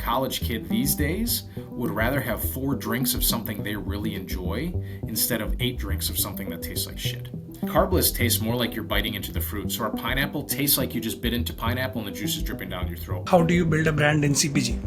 college kid these days would rather have 4 drinks of something they really enjoy instead of 8 drinks of something that tastes like shit. Carbliss tastes more like you're biting into the fruit, so our pineapple tastes like you just bit into pineapple and the juice is dripping down your throat. How do you build a brand in CPG?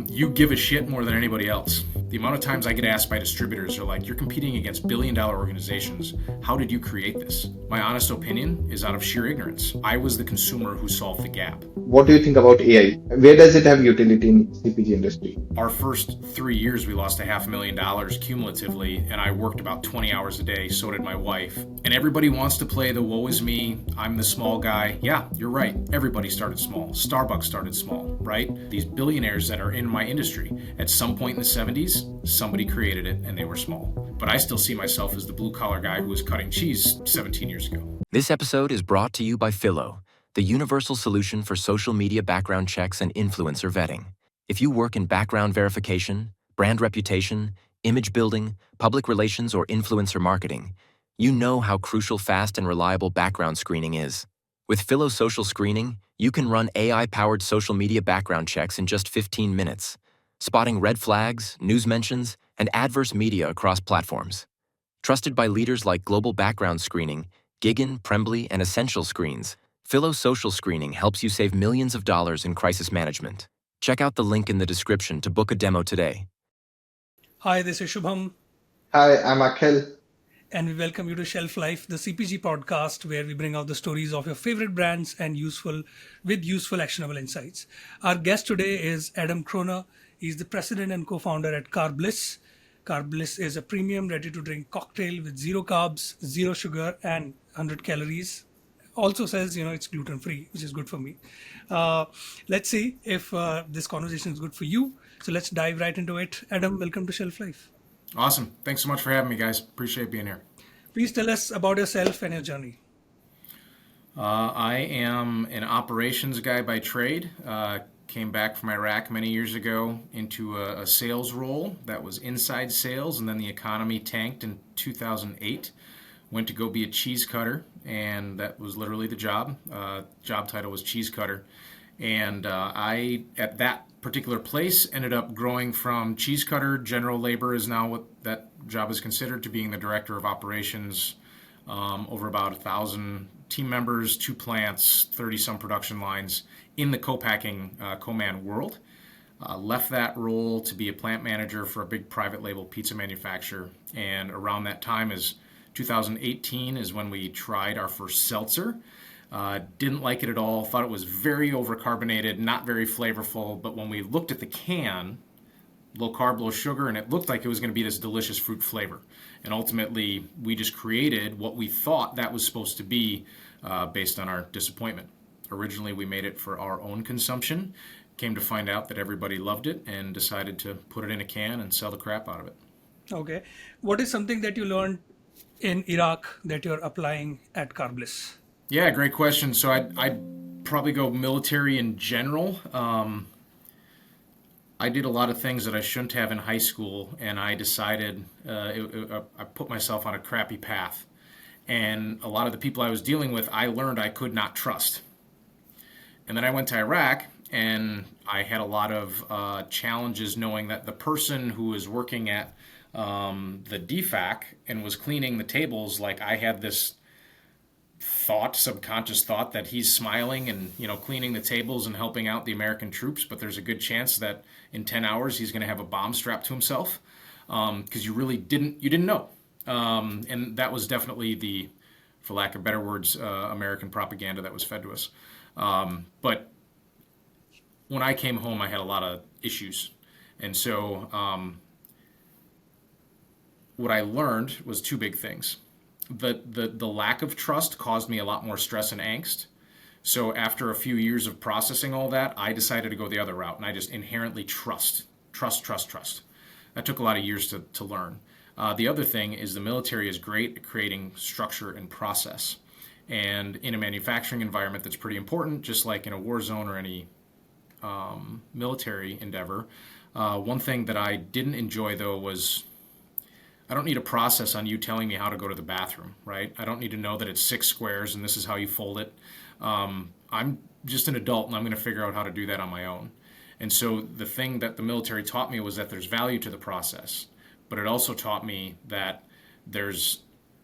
You give a shit more than anybody else. The amount of times I get asked by distributors are like, you're competing against billion-dollar organizations. How did you create this? My honest opinion is out of sheer ignorance. I was the consumer who solved the gap. What do you think about AI? Where does it have utility in CPG industry? Our first 3 years, we lost $500,000 cumulatively, and I worked about 20 hours a day. So did my wife. And everybody wants to play the woe is me, I'm the small guy. Yeah, you're right. Everybody started small. Starbucks started small, right? These billionaires that are in my industry, at some point in the 70s, somebody created it and they were small. But I still see myself as the blue-collar guy who was cutting cheese 17 years ago. This episode is brought to you by Phyllo, the universal solution for social media background checks and influencer vetting. If you work in background verification, brand reputation, image building, public relations, or influencer marketing, you know how crucial fast and reliable background screening is. With Phyllo Social Screening, you can run AI-powered social media background checks in just 15 minutes, spotting red flags, news mentions, and adverse media across platforms. Trusted by leaders like Global Background Screening, Gigan, Prembly, and Essential Screens, Phyllo Social Screening helps you save millions of dollars in crisis management. Check out the link in the description to book a demo today. Hi, this is Shubham, Hi, I'm Akhil. and we welcome you to ShelfLife, the CPG podcast where we bring out the stories of your favorite brands and useful actionable insights. Our guest today is Adam Kroener. He's the president and co-founder at Carbliss. Carbliss is a premium ready-to-drink cocktail with 0 carbs, 0 sugar, and 100 calories. Also says, it's gluten-free, which is good for me. Let's see if this conversation is good for you. So let's dive right into it. Adam, welcome to ShelfLife. Awesome. Thanks so much for having me, guys. Appreciate being here. Please tell us about yourself and your journey. I am an operations guy by trade. Came back from Iraq many years ago into a sales role that was inside sales, and then the economy tanked in 2008. Went to go be a cheese cutter, and that was literally the job. Job title was cheese cutter. And I, at that particular place, ended up growing from cheese cutter, general labor is now what that job is considered, to being the director of operations, over about 1,000 team members, 2 plants, 30-some production lines in the co-packing, co-man world. Left that role to be a plant manager for a big private label pizza manufacturer. And around that time is 2018 is when we tried our first seltzer. Didn't like it at all, thought it was very overcarbonated, not very flavorful, but when we looked at the can, low carb, low sugar, and it looked like it was going to be this delicious fruit flavor. And ultimately, we just created what we thought that was supposed to be based on our disappointment. Originally, we made it for our own consumption, came to find out that everybody loved it, and decided to put it in a can and sell the crap out of it. Okay. What is something that you learned in Iraq that you're applying at Carbliss? Yeah, great question. So I'd probably go military in general. I did a lot of things that I shouldn't have in high school, and I decided I put myself on a crappy path. And a lot of the people I was dealing with, I learned I could not trust. And then I went to Iraq, and I had a lot of challenges knowing that the person who was working at the DFAC and was cleaning the tables, like I had this subconscious thought that he's smiling and cleaning the tables and helping out the American troops, but there's a good chance that in 10 hours he's going to have a bomb strapped to himself, because you didn't know, and that was definitely the, for lack of better words, American propaganda that was fed to us. But when I came home, I had a lot of issues, and so what I learned was 2 big things. The lack of trust caused me a lot more stress and angst. So after a few years of processing all that, I decided to go the other route, and I just inherently trust. That took a lot of years to learn. The other thing is the military is great at creating structure and process. And in a manufacturing environment, that's pretty important, just like in a war zone or any military endeavor. One thing that I didn't enjoy, though, was I don't need a process on you telling me how to go to the bathroom, right? I don't need to know that it's 6 squares and this is how you fold it. I'm just an adult, and I'm going to figure out how to do that on my own. And so the thing that the military taught me was that there's value to the process, but it also taught me that there's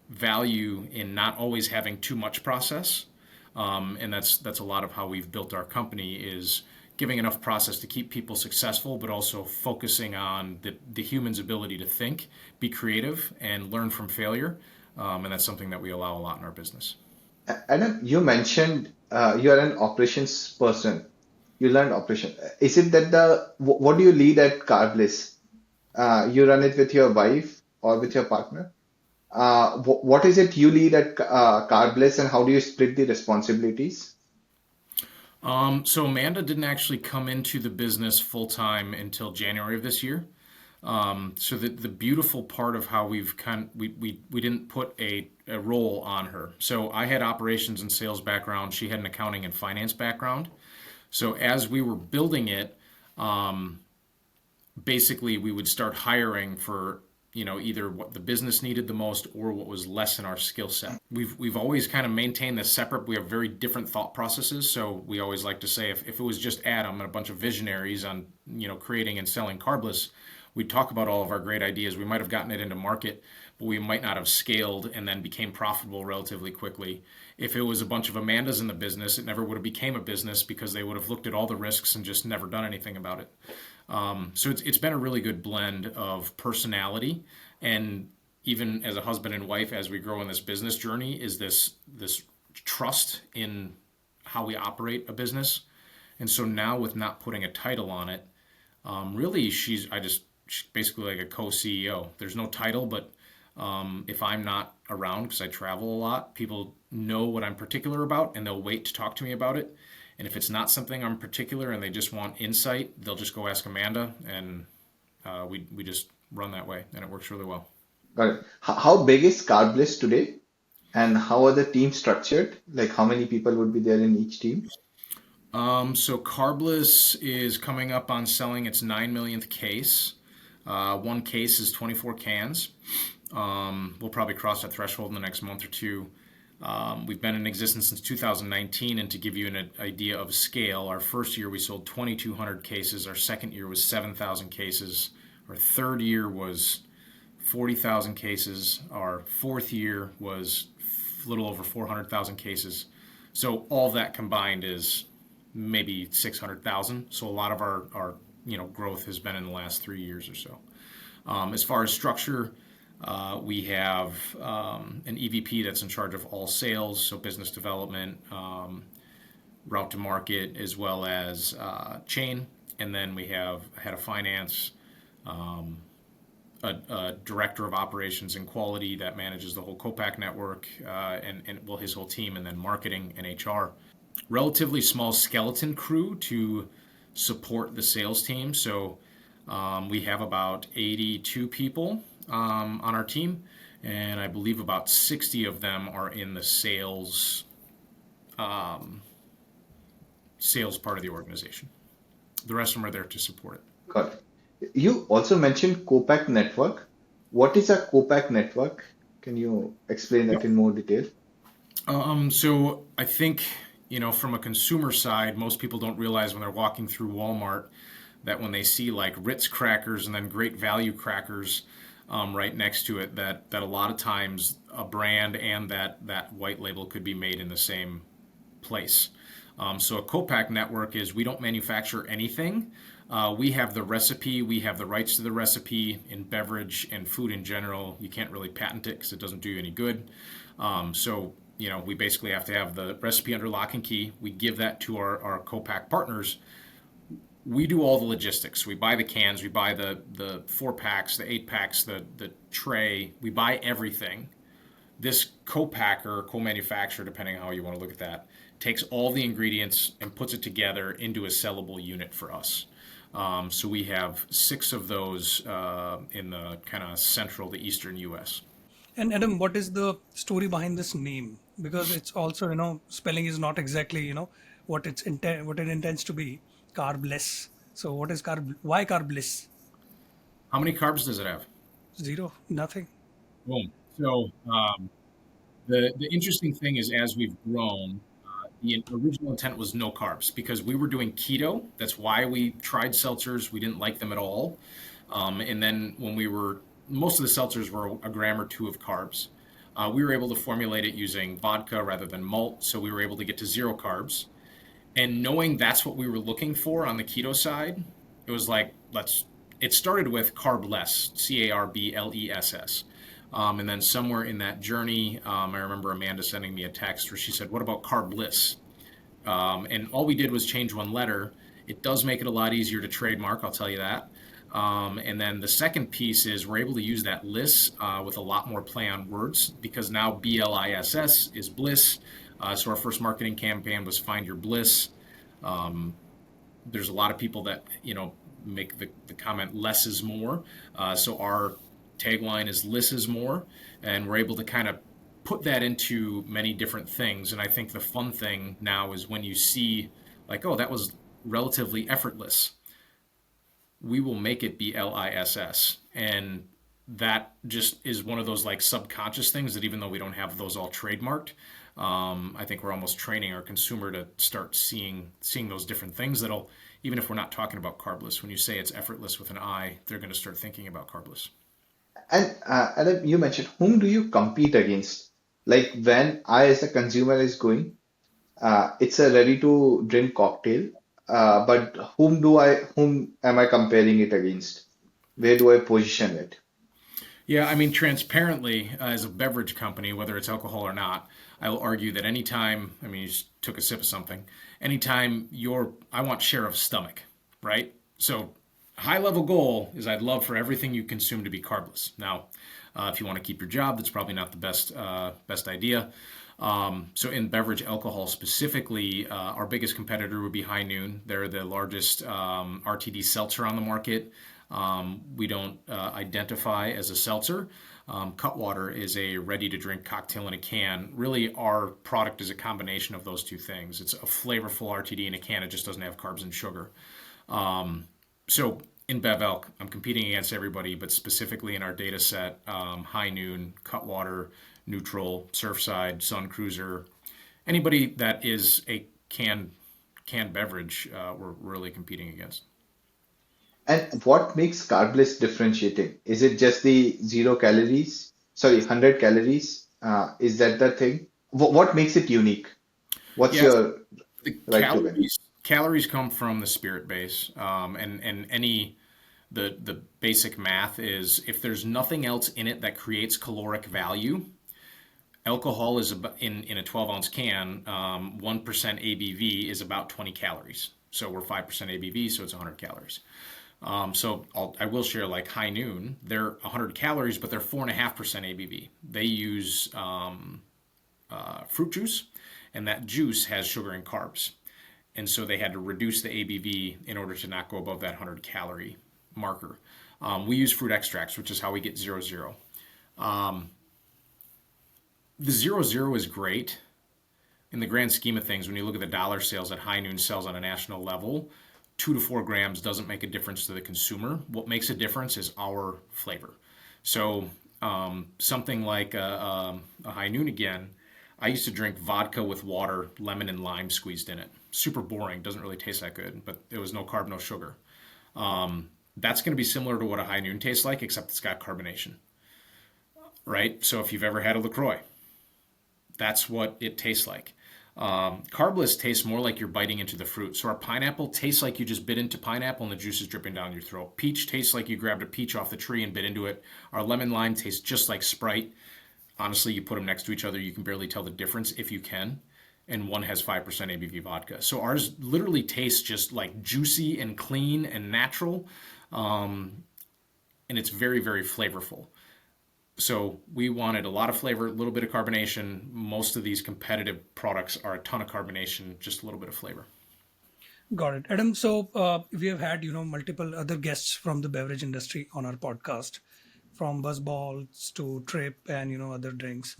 value in not always having too much process. And that's a lot of how we've built our company is giving enough process to keep people successful, but also focusing on the human's ability to think, be creative, and learn from failure. And that's something that we allow a lot in our business. Adam, you mentioned you are an operations person. You learned operation. Is it that what do you lead at Carbliss? You run it with your wife or with your partner? What is it you lead at Carbliss, and how do you split the responsibilities? So Amanda didn't actually come into the business full time until January of this year. So the beautiful part of how we didn't put a role on her. So I had operations and sales background. She had an accounting and finance background. So as we were building it, basically we would start hiring for either what the business needed the most or what was less in our skill set. We've always kind of maintained this separate. We have very different thought processes. So we always like to say if it was just Adam and a bunch of visionaries on creating and selling Carbliss, we'd talk about all of our great ideas. We might have gotten it into market, but we might not have scaled and then became profitable relatively quickly. If it was a bunch of Amandas in the business, it never would have became a business because they would have looked at all the risks and just never done anything about it. So it's been a really good blend of personality, and even as a husband and wife, as we grow in this business journey, is this trust in how we operate a business. And so now with not putting a title on it, really she's basically like a co-CEO. There's no title, but if I'm not around because I travel a lot, people know what I'm particular about and they'll wait to talk to me about it. And if it's not something I'm particular and they just want insight, they'll just go ask Amanda, and we just run that way, and it works really well. Got it. How big is Carbliss today, and how are the teams structured? Like how many people would be there in each team? So Carbliss is coming up on selling its 9 millionth case. One case is 24 cans. We'll probably cross that threshold in the next month or two. We've been in existence since 2019, and to give you an idea of scale, our first year we sold 2,200 cases. Our second year was 7,000 cases. Our third year was 40,000 cases. Our fourth year was a little over 400,000 cases. So all that combined is maybe 600,000. So a lot of our growth has been in the last 3 years or so. As far as structure, we have an EVP that's in charge of all sales, so business development, route to market, as well as chain. And then we have a head of finance, a director of operations and quality that manages the whole co-pack network, and his whole team, and then marketing and HR. Relatively small skeleton crew to support the sales team. So we have about 82 people on our team, and I believe about 60 of them are in the sales part of the organization. The rest of them are there to support it. Got it. You also mentioned co-pack network. What is a co-pack network? Can you explain that in more detail? So I think, from a consumer side, most people don't realize when they're walking through Walmart that when they see like Ritz crackers and then Great Value crackers right next to it, that a lot of times a brand and that white label could be made in the same place. So a co-pack network is we don't manufacture anything. We have the recipe. We have the rights to the recipe. In beverage and food in general, you can't really patent it because it doesn't do you any good. So we basically have to have the recipe under lock and key. We give that to our co-pack partners. We do all the logistics. We buy the cans, we buy the 4-packs, the 8-packs, the tray. We buy everything. This co-packer, co-manufacturer, depending on how you want to look at that, takes all the ingredients and puts it together into a sellable unit for us. So we have 6 of those in the kind of central to eastern U.S. And Adam, what is the story behind this name? Because it's also, spelling is not exactly, what it intends to be. Carbliss. So what is why Carbliss? How many carbs does it have? 0, nothing. Boom. So the interesting thing is, as we've grown, The original intent was no carbs because we were doing keto. That's why we tried seltzers. We didn't like them at all. And then when most of the seltzers were a gram or two of carbs. We were able to formulate it using vodka rather than malt. So we were able to get to zero carbs. And knowing that's what we were looking for on the keto side, it was like, it started with carbless, Carbless. And then somewhere in that journey, I remember Amanda sending me a text where she said, "What about carbless?" And all we did was change one letter. It does make it a lot easier to trademark, I'll tell you that. And then the second piece is we're able to use that list with a lot more play on words because now BLISS is bliss. So our first marketing campaign was Find Your Bliss. There's a lot of people that, make the comment less is more. So our tagline is less is more. And we're able to kind of put that into many different things. And I think the fun thing now is when you see like, oh, that was relatively effortless, we will make it BLISS. And that just is one of those like subconscious things that even though we don't have those all trademarked, I think we're almost training our consumer to start seeing those different things that'll, even if we're not talking about carbless, when you say it's effortless with an I, they're going to start thinking about carbless. And Adam, you mentioned whom do you compete against? Like when I, as a consumer, is going, it's a ready to drink cocktail, but whom am I comparing it against? Where do I position it? Yeah, I mean, transparently, as a beverage company, whether it's alcohol or not, I will argue that anytime, I mean, you just took a sip of something, anytime I want share of stomach, right? So, high level goal is I'd love for everything you consume to be carbless. Now, if you want to keep your job, that's probably not the best idea. So in beverage alcohol specifically, our biggest competitor would be High Noon. They're the largest RTD seltzer on the market. We don't identify as a seltzer. Cutwater is a ready-to-drink cocktail in a can. Really, our product is a combination of those two things. It's a flavorful RTD in a can. It just doesn't have carbs and sugar. So in Bev Elk, I'm competing against everybody, but specifically in our data set, High Noon, Cutwater, Neutral, Surfside, Sun Cruiser, anybody that is a canned beverage, we're really competing against. And what makes Carbliss differentiating? Is it just the 0 calories? Sorry, 100 calories? Is that the thing? What makes it unique? What's Yes, your the right to win? calories come from the spirit base, and the basic math is if there's nothing else in it that creates caloric value. Alcohol is about in a 12-ounce can, 1% ABV is about 20 calories. So we're 5% ABV, so it's 100 calories. So I will share like High Noon, they're 100 calories, but they're 4.5% ABV. They use fruit juice, and that juice has sugar and carbs. And so they had to reduce the ABV in order to not go above that 100 calorie marker. We use fruit extracts, which is how we get 0.0. The 0.0 is great in the grand scheme of things. When you look at the dollar sales that High Noon sells on a national level, 2 to 4 grams doesn't make a difference to the consumer. What makes a difference is our flavor. So something like a High Noon again, I used to drink vodka with water, lemon, and lime squeezed in it. Super boring, doesn't really taste that good, but it was no carb, no sugar. That's going to be similar to what a High Noon tastes like, except it's got carbonation, right? So if you've ever had a LaCroix, that's what it tastes like. Carbless tastes more like you're biting into the fruit. So our pineapple tastes like you just bit into pineapple and the juice is dripping down your throat. Peach tastes like you grabbed a peach off the tree and bit into it. Our lemon lime tastes just like Sprite. Honestly, you put them next to each other, you can barely tell the difference if you can. And one has 5% ABV vodka. So ours literally tastes just like juicy and clean and natural. And it's very, very flavorful. So we wanted a lot of flavor, a little bit of carbonation. Most of these competitive products are a ton of carbonation, just a little bit of flavor. Got it, Adam. So we have had multiple other guests from the beverage industry on our podcast, from buzzballs to Trip and other drinks.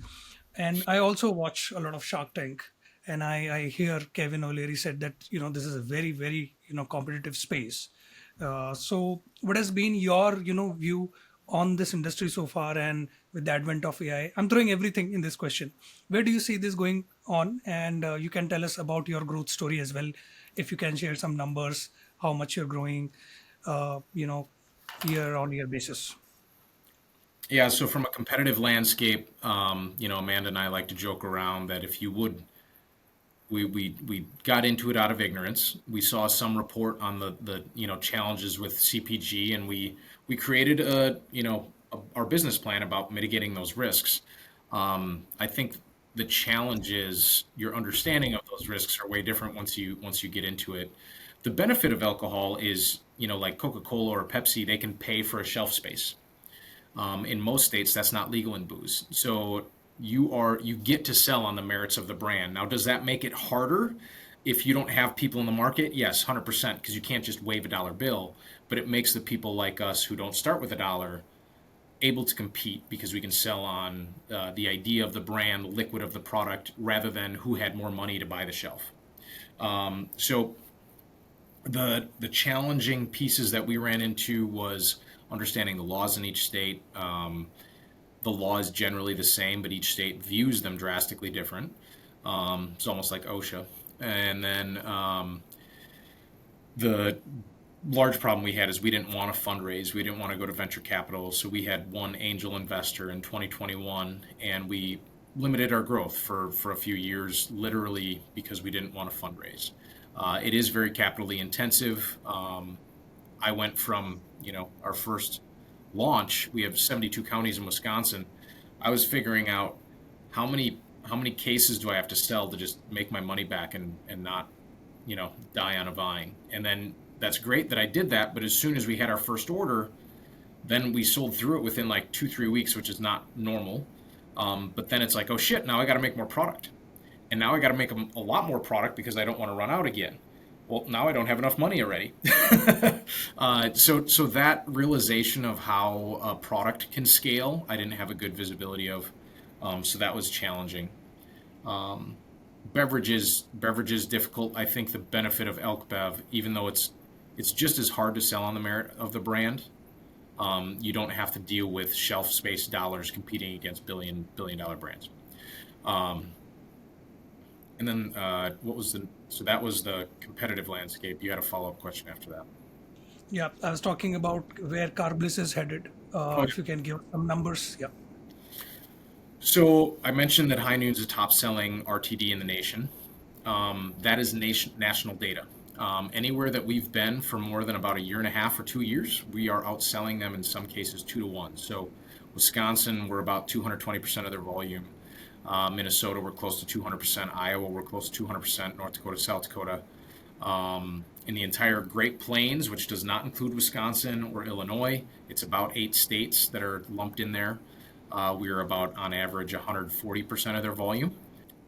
And I also watch a lot of Shark Tank, and I hear Kevin O'Leary said that this is a very very competitive space. So what has been your view on this industry so far, and with the advent of AI, I'm throwing everything in this question. Where do you see this going on? And you can tell us about your growth story as well, if you can share some numbers, how much you're growing, you know, year on year basis. Yeah, so from a competitive landscape, Amanda and I like to joke around that if you would, we got into it out of ignorance. We saw some report on the challenges with CPG, and we created our business plan about mitigating those risks. I think the challenge is your understanding of those risks are way different once you get into it. The benefit of alcohol is, like Coca-Cola or Pepsi, they can pay for a shelf space. In most states, that's not legal in booze. So you get to sell on the merits of the brand. Now, does that make it harder if you don't have people in the market? Yes, 100%, because you can't just wave a dollar bill. But it makes the people like us who don't start with a dollar able to compete because we can sell on the idea of the brand, the liquid of the product, rather than who had more money to buy the shelf. So the challenging pieces that we ran into was understanding the laws in each state. The law is generally the same, but each state views them drastically different. It's almost like OSHA. And then the large problem we had is we didn't want to fundraise. We didn't want to go to venture capital. So we had one angel investor in 2021, and we limited our growth for a few years, literally because we didn't want to fundraise. It is very capitally intensive. I went from, our first launch, we have 72 counties in Wisconsin. I was figuring out how many cases do I have to sell to just make my money back and not, die on a vine. And then that's great that I did that, but as soon as we had our first order, then we sold through it within like 2-3 weeks, which is not normal. But then it's like, oh shit, now I got to make more product. And now I got to make a lot more product because I don't want to run out again. Well, now I don't have enough money already. So that realization of how a product can scale, I didn't have a good visibility of. So that was challenging. Beverage is difficult. I think the benefit of Elk Bev, even though it's just as hard to sell on the merit of the brand, you don't have to deal with shelf space dollars competing against billion-dollar brands. And then so that was the competitive landscape. You had a follow-up question after that. Yeah, I was talking about where Carbliss is headed. Oh, If you can give some numbers. Yeah. So I mentioned that High Noon's a top-selling RTD in the nation. That is national data. Anywhere that we've been for more than about a year and a half or 2 years, we are outselling them in some cases 2-1. So Wisconsin, we're about 220% of their volume. Minnesota, we're close to 200%. Iowa, we're close to 200%. North Dakota, South Dakota. In the entire Great Plains, which does not include Wisconsin or Illinois, it's about 8 states that are lumped in there. We are about, on average, 140% of their volume.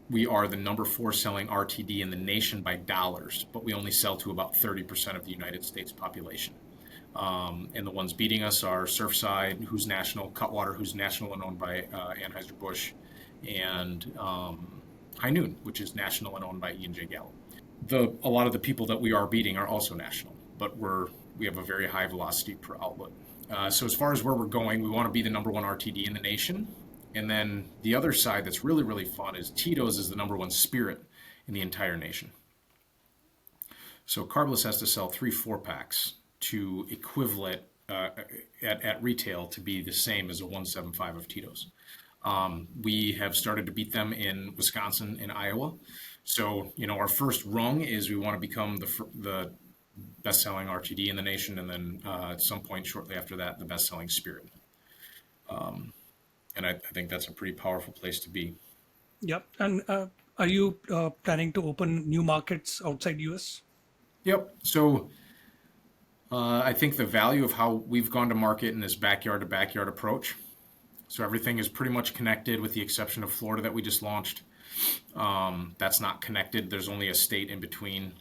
We are the number 4 selling RTD in the nation by dollars, but we only sell to about 30% of the United States population. And the ones beating us are Surfside, who's national, Cutwater, who's national and owned by Anheuser-Busch, and High Noon, which is national and owned by E&J Gallo. A lot of the people that we are beating are also national, but we have a very high velocity per outlet. So as far as where we're going, we want to be the number 1 RTD in the nation. And then the other side that's really, really fun is Tito's is the number 1 spirit in the entire nation. So Carbliss has to sell 3 4-packs to equivalent at retail to be the same as a 175 of Tito's. We have started to beat them in Wisconsin and Iowa. So, our first rung is we want to become the best-selling RTD in the nation, and then at some point shortly after that, the best-selling spirit. And I think that's a pretty powerful place to be. Yep. And are you planning to open new markets outside US? Yep. So I think the value of how we've gone to market in this backyard-to-backyard approach. So everything is pretty much connected with the exception of Florida that we just launched. That's not connected. There's only a state in between.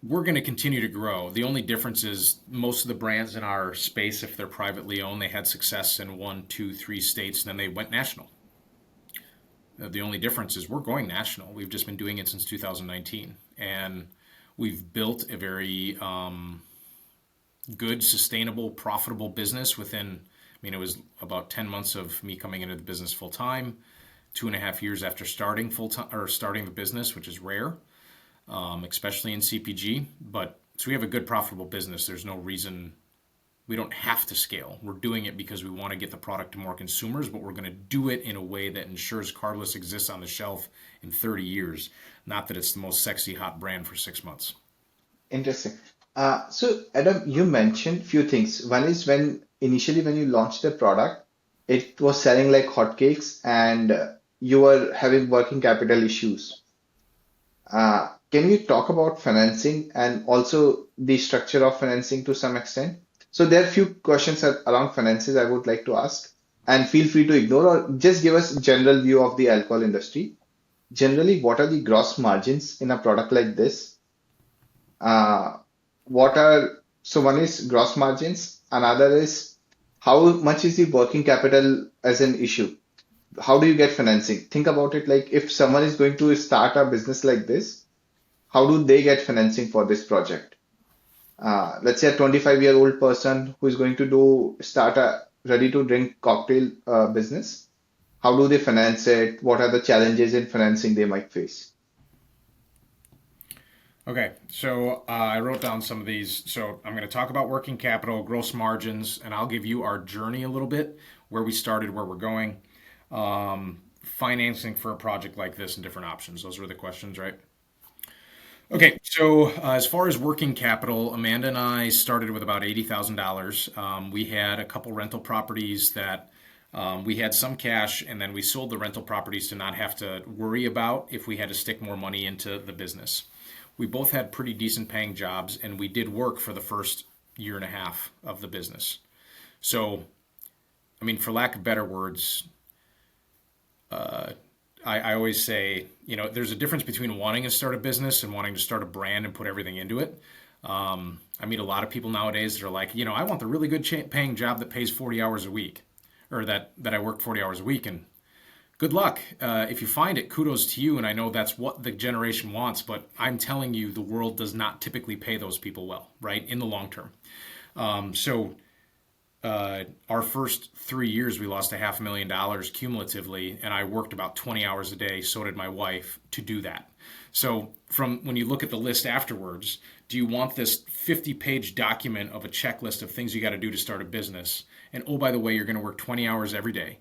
We're going to continue to grow. The only difference is most of the brands in our space, if they're privately owned, they had success in 1, 2, 3 states, and then they went national. The only difference is we're going national. We've just been doing it since 2019. And we've built a very good, sustainable, profitable business within mean, it was about 10 months of me coming into the business full time, 2.5 years after starting full time or starting the business, which is rare, especially in CPG. But so we have a good profitable business. There's no reason we don't have to scale. We're doing it because we want to get the product to more consumers, but we're going to do it in a way that ensures Carbliss exists on the shelf in 30 years, not that it's the most sexy hot brand for 6 months. Interesting. So Adam, you mentioned few things. One is when initially when you launched the product, it was selling like hotcakes and you were having working capital issues. Can you talk about financing and also the structure of financing to some extent? So there are few questions around finances I would like to ask, and feel free to ignore or just give us general view of the alcohol industry. Generally, what are the gross margins in a product like this? Uh, so one is gross margins, another is how much is the working capital as an issue? How do you get financing? Think about it like if someone is going to start a business like this, how do they get financing for this project? Let's say a 25-year-old person who is going to start a ready to drink cocktail business. How do they finance it? What are the challenges in financing they might face? Okay, so I wrote down some of these. So I'm going to talk about working capital, gross margins, and I'll give you our journey a little bit, where we started, where we're going, financing for a project like this and different options. Those were the questions, right? Okay, so as far as working capital, Amanda and I started with about $80,000. We had a couple rental properties that we had some cash, and then we sold the rental properties to not have to worry about if we had to stick more money into the business. We both had pretty decent paying jobs, and we did work for the first year and a half of the business. So, I mean, for lack of better words, I always say, there's a difference between wanting to start a business and wanting to start a brand and put everything into it. I meet a lot of people nowadays that are like, I want the really good paying job that pays 40 hours a week, or that I work 40 hours a week. And good luck. If you find it, kudos to you. And I know that's what the generation wants, but I'm telling you, the world does not typically pay those people well, right? In the long term. Our first 3 years, we lost $500,000 cumulatively, and I worked about 20 hours a day. So did my wife to do that. So from when you look at the list afterwards, do you want this 50-page document of a checklist of things you got to do to start a business? And oh, by the way, you're going to work 20 hours every day,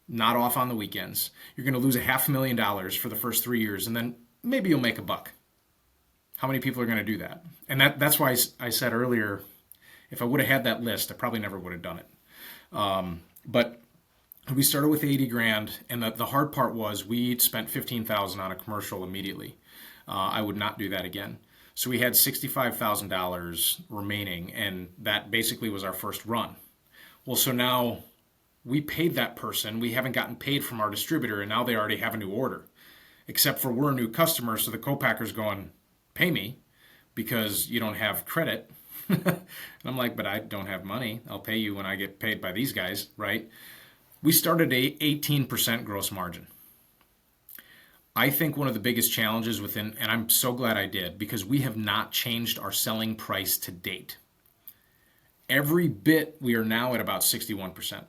not off on the weekends. You're going to lose $500,000 for the first 3 years, and then maybe you'll make a buck. How many people are going to do that? And that's why I said earlier, if I would have had that list, I probably never would have done it. But we started with 80 grand, and the hard part was we spent 15,000 on a commercial immediately. I would not do that again. So we had $65,000 remaining, and that basically was our first run. Well, so now we paid that person. We haven't gotten paid from our distributor, and now they already have a new order. Except for we're a new customer, so the co-packer's going, pay me because you don't have credit. And I'm like, but I don't have money. I'll pay you when I get paid by these guys, right? We started a 18% gross margin. I think one of the biggest challenges and I'm so glad I did, because we have not changed our selling price to date. Every bit we are now at about 61%.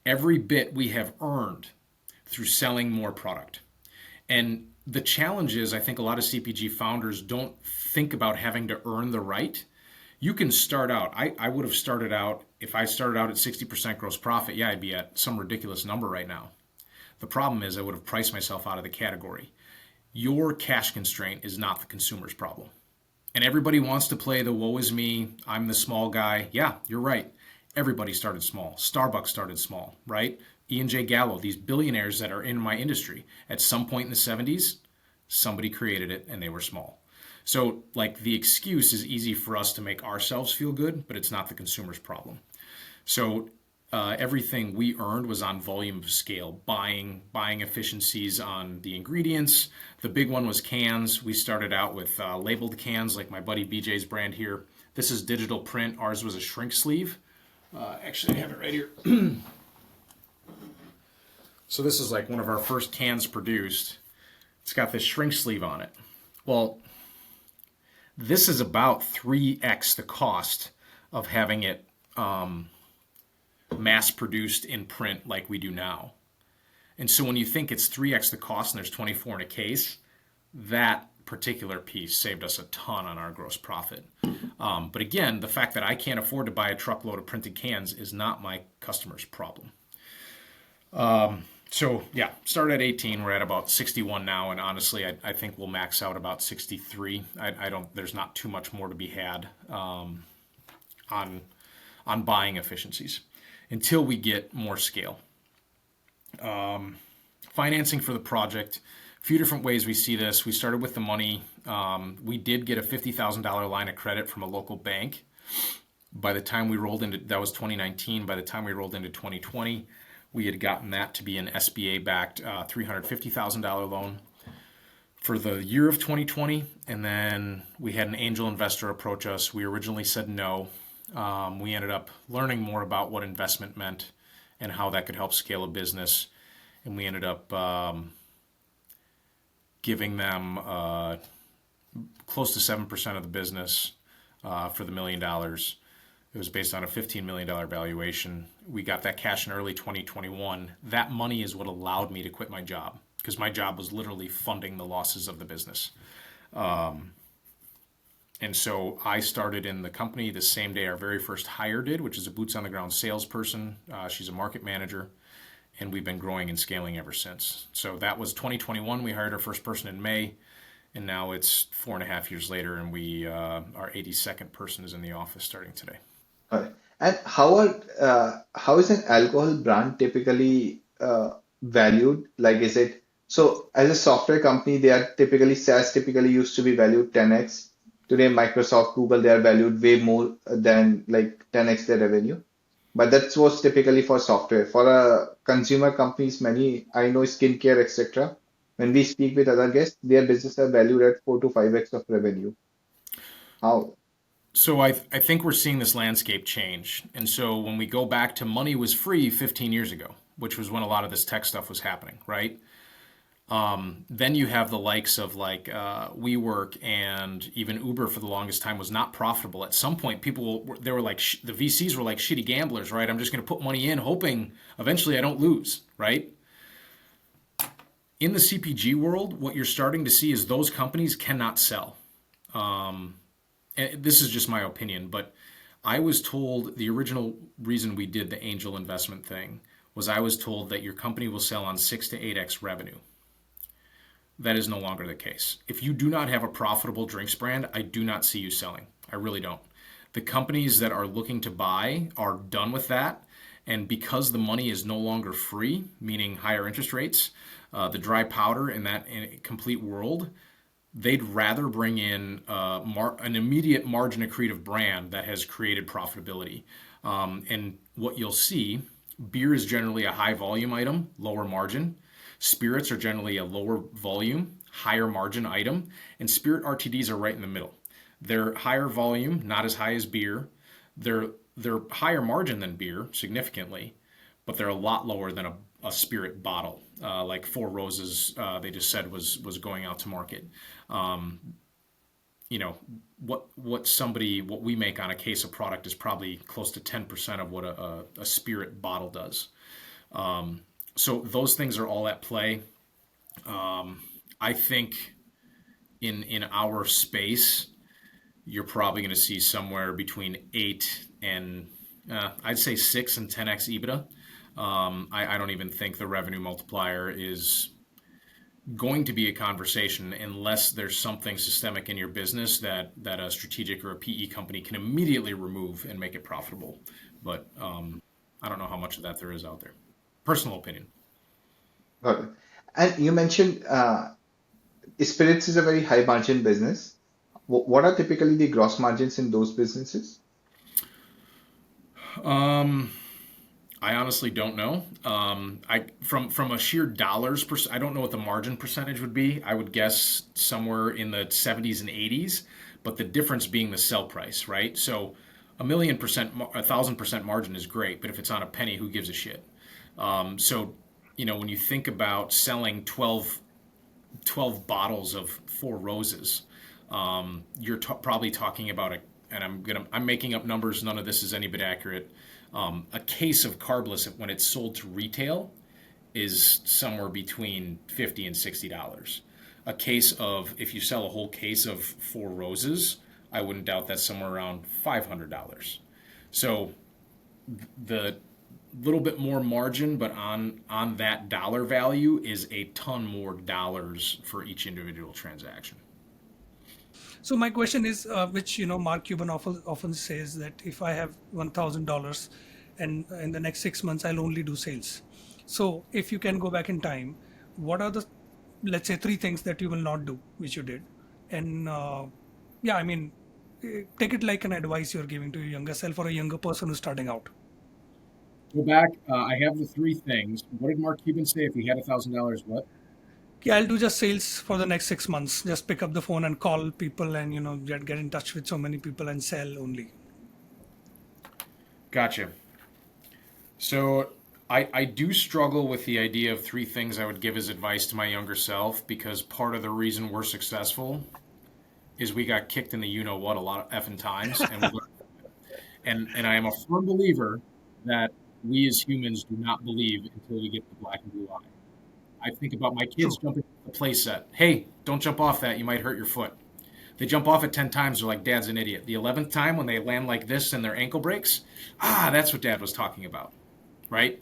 Every bit we have earned through selling more product. And the challenge is, I think a lot of CPG founders don't think about having to earn the right. You can start out. I would have started out, if I started out at 60% gross profit, yeah, I'd be at some ridiculous number right now. The problem is I would have priced myself out of the category. Your cash constraint is not the consumer's problem. And everybody wants to play the woe is me, I'm the small guy. Yeah, you're right. Everybody started small. Starbucks started small, right? Ian J. Gallo, these billionaires that are in my industry, at some point in the 70s, somebody created it and they were small. So like the excuse is easy for us to make ourselves feel good, but it's not the consumer's problem. So everything we earned was on volume of scale, buying efficiencies on the ingredients. The big one was cans. We started out with labeled cans like my buddy BJ's brand here. This is digital print. Ours was a shrink sleeve. Actually, I have it right here. So this is like one of our first cans produced. It's got this shrink sleeve on it. Well, this is about 3x the cost of having it mass produced in print like we do now. And so when you think it's 3x the cost and there's 24 in a case, that particular piece saved us a ton on our gross profit. But again, the fact that I can't afford to buy a truckload of printed cans is not my customer's problem. So yeah, started at 18. We're at about 61 now, and honestly, I think we'll max out about 63. I don't. There's not too much more to be had on buying efficiencies until we get more scale. Financing for the project. A few different ways we see this. We started with the money. We did get a $50,000 line of credit from a local bank. By the time we rolled into, that was 2019. By the time we rolled into 2020, we had gotten that to be an SBA-backed $350,000 loan for the year of 2020. And then we had an angel investor approach us. We originally said no. We ended up learning more about what investment meant and how that could help scale a business. And we ended up giving them close to 7% of the business for the $1 million. It was based on a $15 million valuation. We got that cash in early 2021. That money is what allowed me to quit my job because my job was literally funding the losses of the business. And so I started in the company the same day our very first hire did, which is a boots on the ground salesperson. She's a market manager, and we've been growing and scaling ever since. So that was 2021. We hired our first person in May, and now it's 4.5 years later, and our 82nd person is in the office starting today. Right. And how is an alcohol brand typically valued? Like, is it so as a software company, they are typically SaaS typically used to be valued 10x. Today, Microsoft, Google, they are valued way more than like 10x their revenue. But that was typically for software. For consumer companies, many I know skincare, etc. When we speak with other guests, their businesses are valued at 4 to 5x of revenue. How? So I think we're seeing this landscape change. And so when we go back to money was free 15 years ago, which was when a lot of this tech stuff was happening, right? Then you have the likes of like WeWork and even Uber for the longest time was not profitable. At some point, they were like, the VCs were like shitty gamblers, right? I'm just going to put money in hoping eventually I don't lose, right? In the CPG world, what you're starting to see is those companies cannot sell. And this is just my opinion, but I was told the original reason we did the angel investment thing was I was told that your company will sell on 6 to 8x revenue. That is no longer the case. If you do not have a profitable drinks brand, I do not see you selling. I really don't. The companies that are looking to buy are done with that. And because the money is no longer free, meaning higher interest rates, the dry powder in that complete world, they'd rather bring in an immediate margin accretive brand that has created profitability. And what you'll see, beer is generally a high volume item, lower margin. Spirits are generally a lower volume, higher margin item, and spirit RTDs are right in the middle. They're higher volume, not as high as beer. They're higher margin than beer, significantly, but they're a lot lower than a spirit bottle. Like Four Roses, they just said was going out to market. What we make on a case of product is probably close to 10% of what a spirit bottle does. So those things are all at play. I think in our space, you're probably going to see somewhere between 8 and I'd say 6 and 10x EBITDA. I don't even think the revenue multiplier is going to be a conversation unless there's something systemic in your business that a strategic or a PE company can immediately remove and make it profitable. But I don't know how much of that there is out there. Personal opinion. Got it. And you mentioned spirits is a very high margin business. What are typically the gross margins in those businesses? I honestly don't know. From a sheer dollars I don't know what the margin percentage would be. I would guess somewhere in the 70s and 80s, but the difference being the sell price, right? So 1,000,000%, 1,000% margin is great, but if it's on a penny, who gives a shit? So when you think about selling 12 bottles of Four Roses, you're probably talking about and I'm making up numbers. None of this is any bit accurate. A case of Carbliss, when it's sold to retail, is somewhere between $50 and $60. A case of, if you sell a whole case of 4 roses, I wouldn't doubt that's somewhere around $500. So the little bit more margin, but on that dollar value is a ton more dollars for each individual transaction. So my question is, which Mark Cuban often says that if I have $1,000 and in the next 6 months I'll only do sales. So if you can go back in time, what are the, let's say, 3 things that you will not do which you did? And take it like an advice you're giving to your younger self or a younger person who's starting out. Go back. I have the 3 things. What did Mark Cuban say if he had $1,000? What? Yeah, I'll do just sales for the next 6 months. Just pick up the phone and call people and get in touch with so many people and sell only. Gotcha. So I do struggle with the idea of 3 things I would give as advice to my younger self, because part of the reason we're successful is we got kicked in the you-know-what a lot of effing times. And I am a firm believer that we as humans do not believe until we get the black and blue eye. I think about my kids jumping off the play set. Hey, don't jump off that. You might hurt your foot. They jump off it 10 times. They're like, Dad's an idiot. The 11th time when they land like this and their ankle breaks, that's what Dad was talking about, right?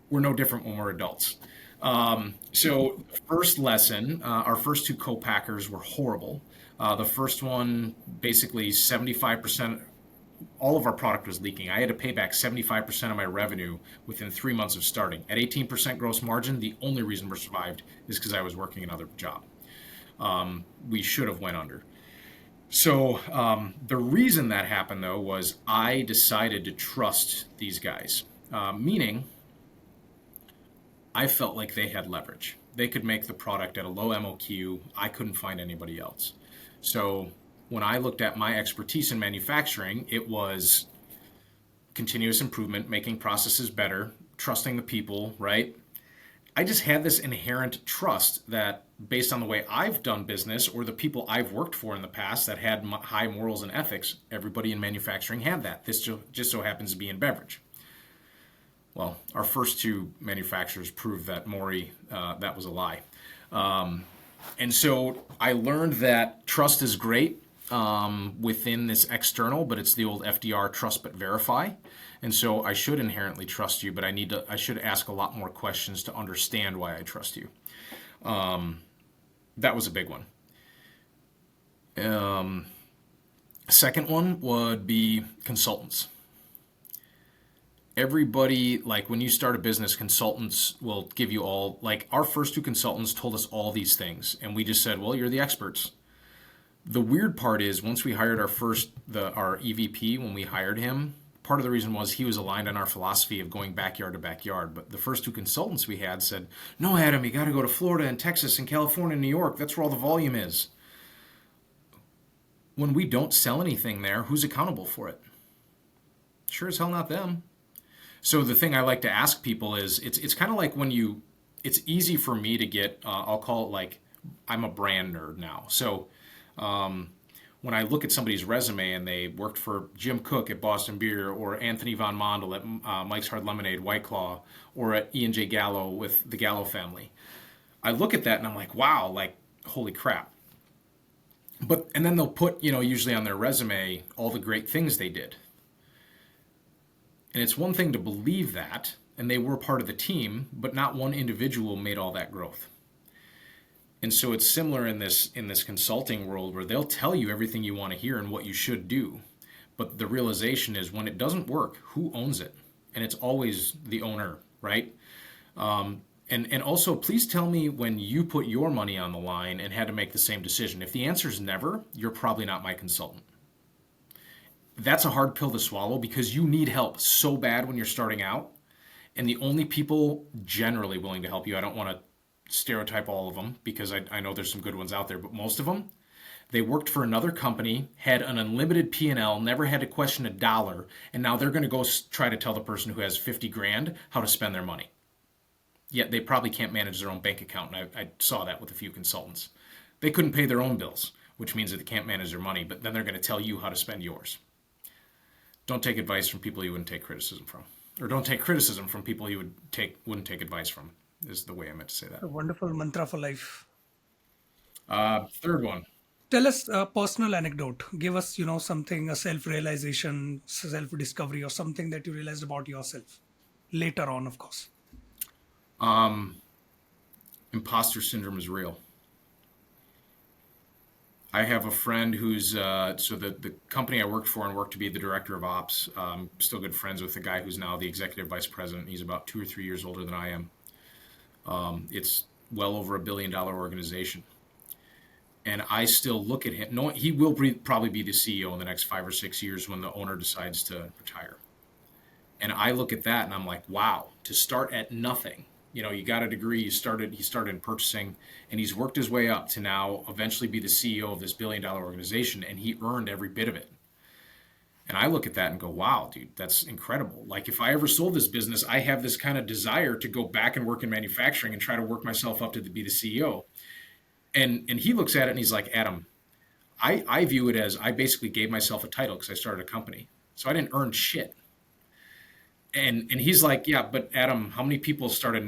We're no different when we're adults. So the first lesson, our first 2 co-packers were horrible. The first one, basically 75%, all of our product was leaking. I had to pay back 75% of my revenue within 3 months of starting. At 18% gross margin, the only reason we survived is because I was working another job. We should have went under. So the reason that happened, though, was I decided to trust these guys, meaning I felt like they had leverage. They could make the product at a low MOQ. I couldn't find anybody else. So when I looked at my expertise in manufacturing, it was continuous improvement, making processes better, trusting the people, right? I just had this inherent trust that based on the way I've done business or the people I've worked for in the past that had high morals and ethics, everybody in manufacturing had that. This just so happens to be in beverage. Well, our first 2 manufacturers proved that Maury, that was a lie. And so I learned that trust is great within this external, but it's the old FDR, trust but verify. And so I should inherently trust you, but I should ask a lot more questions to understand why I trust you. That was a big one. Second one would be consultants. Everybody, like when you start a business, consultants will give you all, like our first 2 consultants told us all these things. And we just said, well, you're the experts. The weird part is once we hired our EVP, when we hired him, part of the reason was he was aligned on our philosophy of going backyard to backyard. But the first 2 consultants we had said, no, Adam, you got to go to Florida and Texas and California and New York. That's where all the volume is. When we don't sell anything there, who's accountable for it? Sure as hell not them. So the thing I like to ask people is, it's kind of like it's easy for me to get, I'll call it like, I'm a brand nerd now. So when I look at somebody's resume and they worked for Jim Cook at Boston Beer or Anthony Von Mondel at Mike's Hard Lemonade, White Claw, or at E&J Gallo with the Gallo family, I look at that and I'm like, wow, like, holy crap. And then they'll put, usually on their resume, all the great things they did. And it's one thing to believe that, and they were part of the team, but not one individual made all that growth. And so it's similar in this consulting world where they'll tell you everything you want to hear and what you should do. But the realization is when it doesn't work, who owns it? And it's always the owner, right? And also, please tell me when you put your money on the line and had to make the same decision. If the answer is never, you're probably not my consultant. That's a hard pill to swallow because you need help so bad when you're starting out. And the only people generally willing to help you, I don't want to stereotype all of them because I know there's some good ones out there, but most of them, they worked for another company, had an unlimited P&L, never had to question a dollar, and now they're going to go try to tell the person who has 50 grand how to spend their money. Yet they probably can't manage their own bank account, and I saw that with a few consultants. They couldn't pay their own bills. which means that they can't manage their money, but then they're going to tell you how to spend yours. Don't take advice from people you wouldn't take criticism from, or don't take criticism from people you wouldn't take advice from. Is the way I meant to say that. A wonderful mantra for life. Third one. Tell us a personal anecdote. Give us, something, a self-realization, self-discovery, or something that you realized about yourself later on, of course. Imposter syndrome is real. I have a friend who's so the company I worked for and worked to be the director of ops. Still good friends with the guy who's now the executive vice president. He's about 2 or 3 years older than I am. It's well over $1 billion organization, and I still look at him. No, he will probably be the CEO in the next 5 or 6 years when the owner decides to retire. And I look at that and I'm like, wow, to start at nothing. You got a degree, he started in purchasing, and he's worked his way up to now eventually be the CEO of this $1 billion organization, and he earned every bit of it. And I look at that and go, wow, dude, that's incredible. Like, if I ever sold this business, I have this kind of desire to go back and work in manufacturing and try to work myself up to be the CEO. And he looks at it and he's like, Adam, I view it as I basically gave myself a title because I started a company. So I didn't earn shit. And he's like, yeah, but Adam, how many people build a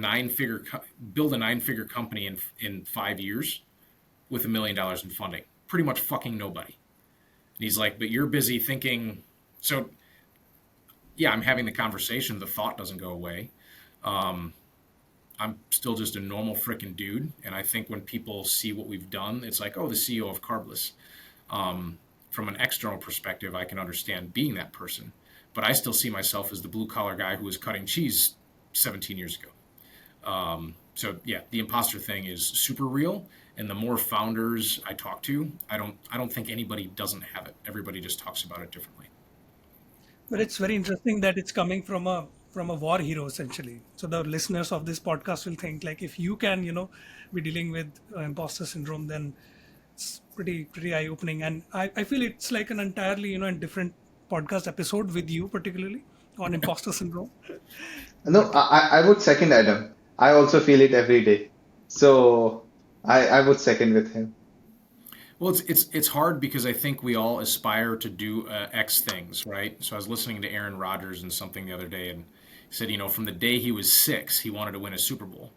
9-figure company in 5 years with $1 million in funding? Pretty much fucking nobody. And he's like, but you're busy thinking. So yeah, I'm having the conversation. The thought doesn't go away. I'm still just a normal freaking dude. And I think when people see what we've done, it's like, oh, the CEO of Carbliss. From an external perspective, I can understand being that person. But I still see myself as the blue-collar guy who was cutting cheese 17 years ago. So yeah, the imposter thing is super real. And the more founders I talk to, I don't think anybody doesn't have it. Everybody just talks about it differently. But it's very interesting that it's coming from a war hero, essentially. So the listeners of this podcast will think, like, if you can, be dealing with imposter syndrome, then it's pretty eye-opening. And I feel it's like an entirely, different podcast episode with you, particularly on imposter syndrome. No, I would second Adam. I also feel it every day. So I would second with him. Well, it's hard because I think we all aspire to do X things, right? So I was listening to Aaron Rodgers and something the other day, and he said, from the day he was 6, he wanted to win a Super Bowl.